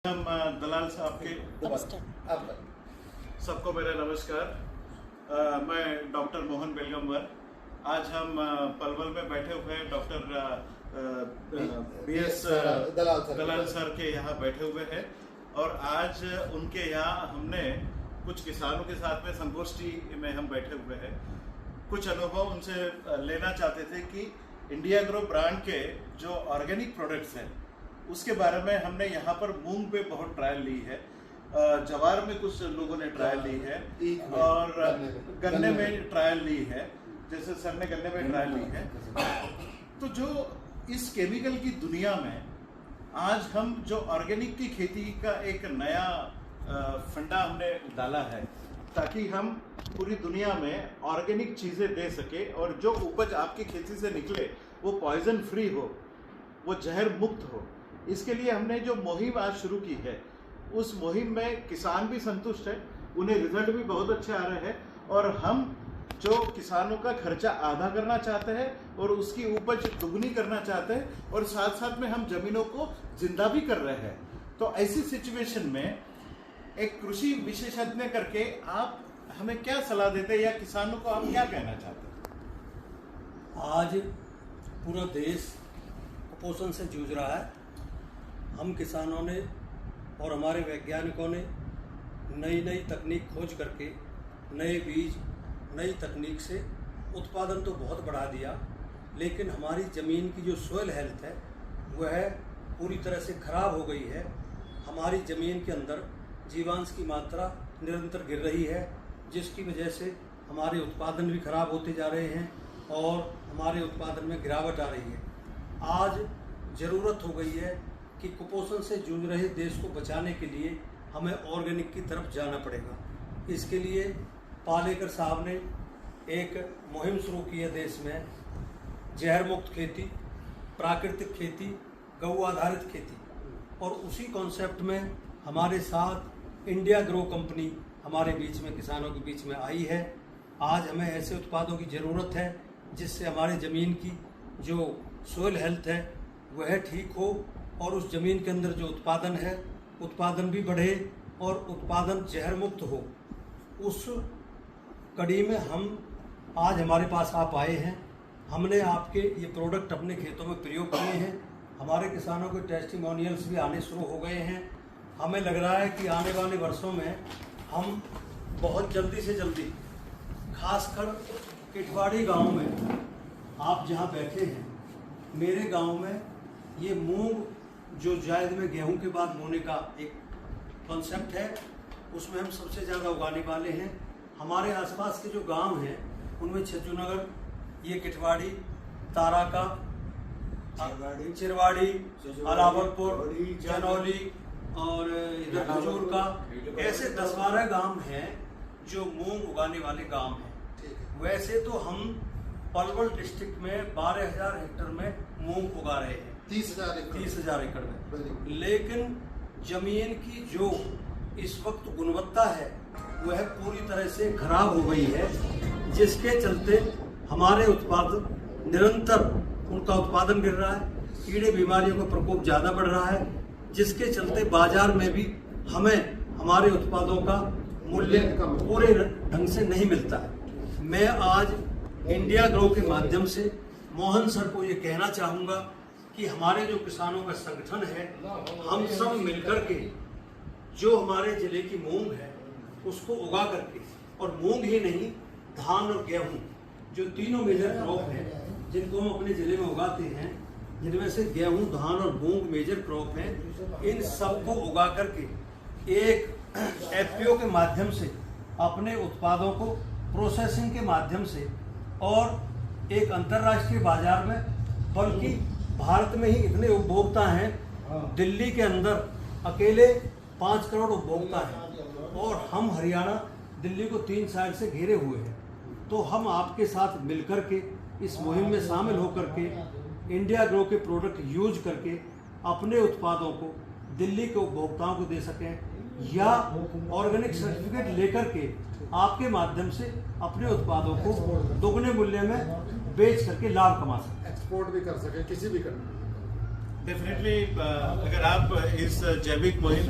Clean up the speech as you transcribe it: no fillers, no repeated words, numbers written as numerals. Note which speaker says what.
Speaker 1: हम दलाल साहब के सबको मेरा नमस्कार। मैं डॉक्टर मोहन बेलगमवर। आज हम पलवल में बैठे हुए हैं डॉक्टर BS दलाल सर के यहाँ बैठे हुए हैं और आज उनके यहाँ हमने कुछ किसानों के साथ में संगोष्ठी में हम बैठे हुए हैं। कुछ अनुभव उनसे लेना चाहते थे कि इंडिया ग्रो ब्रांड के जो ऑर्गेनिक प्रोडक्ट्स हैं उसके बारे में हमने यहाँ पर मूंग पे बहुत ट्रायल ली है, जवार में कुछ लोगों ने ट्रायल ली है और गन्ने में ट्रायल ली है, जैसे सर ने गन्ने में ट्रायल ली है। तो जो इस केमिकल की दुनिया में आज हम जो ऑर्गेनिक की खेती का एक नया फंडा हमने डाला है ताकि हम पूरी दुनिया में ऑर्गेनिक चीज़ें दे सके और जो उपज आपकी खेती से निकले वो पॉइजन फ्री हो, वो जहर मुक्त हो। इसके लिए हमने जो मुहिम आज शुरू की है उस मुहिम में किसान भी संतुष्ट है, उन्हें रिजल्ट भी बहुत अच्छे आ रहे हैं और हम जो किसानों का खर्चा आधा करना चाहते हैं और उसकी उपज दुगनी करना चाहते हैं और साथ साथ में हम जमीनों को जिंदा भी कर रहे हैं। तो ऐसी सिचुएशन में एक कृषि विशेषज्ञ करके आप हमें क्या सलाह देते हैं या किसानों को आप क्या कहना चाहते हैं?
Speaker 2: आज पूरा देश कुपोषण से जूझ रहा है। हम किसानों ने और हमारे वैज्ञानिकों ने नई नई तकनीक खोज करके नए बीज नई तकनीक से उत्पादन तो बहुत बढ़ा दिया, लेकिन हमारी ज़मीन की जो सोयल हेल्थ है वह पूरी तरह से खराब हो गई है। हमारी ज़मीन के अंदर जीवांश की मात्रा निरंतर गिर रही है, जिसकी वजह से हमारे उत्पादन भी खराब होते जा रहे हैं और हमारे उत्पादन में गिरावट आ रही है। आज ज़रूरत हो गई है कि कुपोषण से जूझ रहे देश को बचाने के लिए हमें ऑर्गेनिक की तरफ जाना पड़ेगा। इसके लिए पालेकर साहब ने एक मुहिम शुरू की है देश में, जहर मुक्त खेती, प्राकृतिक खेती, गौ आधारित खेती, और उसी कॉन्सेप्ट में हमारे साथ इंडिया ग्रो कंपनी हमारे बीच में, किसानों के बीच में आई है। आज हमें ऐसे उत्पादों की ज़रूरत है जिससे हमारे ज़मीन की जो सोयल हेल्थ है वह ठीक हो और उस ज़मीन के अंदर जो उत्पादन है उत्पादन भी बढ़े और उत्पादन जहर मुक्त हो। उस कड़ी में हम आज हमारे पास आप आए हैं। हमने आपके ये प्रोडक्ट अपने खेतों में प्रयोग किए हैं। हमारे किसानों के टेस्टिमोनियल्स भी आने शुरू हो गए हैं। हमें लग रहा है कि आने वाले वर्षों में हम बहुत जल्दी से जल्दी, खासकर किटवाड़ी गांव में, आप जहां बैठे हैं, मेरे गांव में ये मूंग जो जायद में गेहूं के बाद बोने का एक कॉन्सेप्ट है, उसमें हम सबसे ज़्यादा उगाने वाले हैं। हमारे आसपास के जो गांव हैं उनमें छज्जूनगर, ये किटवाड़ी, ताराका, चिरवाड़ी, अलावलपुर, जनौली और इधर खजूर का, ऐसे 10-12 गांव हैं जो मूंग उगाने वाले गांव हैं। वैसे तो हम पलवल डिस्ट्रिक्ट में 12,000 हेक्टेयर में मूंग उगा रहे हैं, 30,000 एकड़ में, लेकिन जमीन की जो इस वक्त गुणवत्ता है वह पूरी तरह से खराब हो गई है, जिसके चलते हमारे उत्पादन निरंतर, उनका उत्पादन गिर रहा है, कीड़े बीमारियों का प्रकोप ज़्यादा बढ़ रहा है, जिसके चलते बाजार में भी हमें हमारे उत्पादों का मूल्य पूरे ढंग से नहीं मिलता है। मैं आज इंडिया ग्रो के माध्यम से मोहन सर को ये कहना चाहूँगा कि हमारे जो किसानों का संगठन है, हम सब मिलकर के जो हमारे ज़िले की मूंग है उसको उगा करके, और मूंग ही नहीं, धान और गेहूं, जो तीनों मेजर क्रॉप हैं जिनको हम अपने ज़िले में उगाते हैं, जिनमें से गेहूं, धान और मूंग मेजर क्रॉप हैं, इन सबको उगा करके एक FPO के माध्यम से अपने उत्पादों को प्रोसेसिंग के माध्यम से और एक अंतर्राष्ट्रीय बाजार में, बल्कि भारत में ही इतने उपभोक्ता हैं, दिल्ली के अंदर अकेले 5 करोड़ उपभोक्ता हैं और हम हरियाणा दिल्ली को 3 साइड से घेरे हुए हैं। तो हम आपके साथ मिलकर के इस मुहिम में शामिल होकर के इंडिया ग्रो के प्रोडक्ट यूज करके अपने उत्पादों को दिल्ली के उपभोक्ताओं को दे सकें या ऑर्गेनिक सर्टिफिकेट लेकर के आपके माध्यम से अपने उत्पादों को दोगुने मूल्य में बेच करके लाभ कमा सकें,
Speaker 3: एक्सपोर्ट भी कर सके किसी भी कंट्री।
Speaker 1: डेफिनेटली अगर आप इस जैविक मुहिम